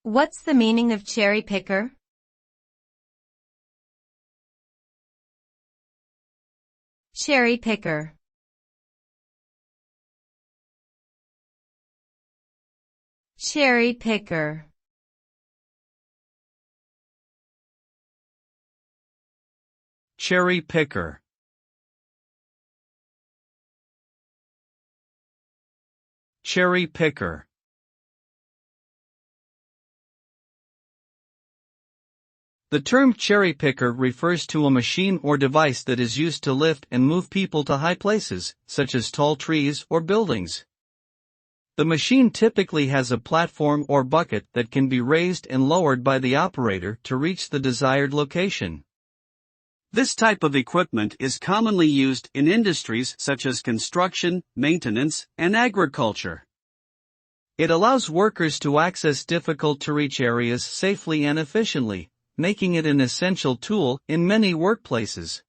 What's the meaning of cherry picker? Cherry picker. Cherry picker. Cherry picker. Cherry picker. The term cherry picker refers to a machine or device that is used to lift and move people to high places, such as tall trees or buildings. The machine typically has a platform or bucket that can be raised and lowered by the operator to reach the desired location. This type of equipment is commonly used in industries such as construction, maintenance, and agriculture. It allows workers to access difficult-to-reach areas safely and efficiently, making it an essential tool in many workplaces.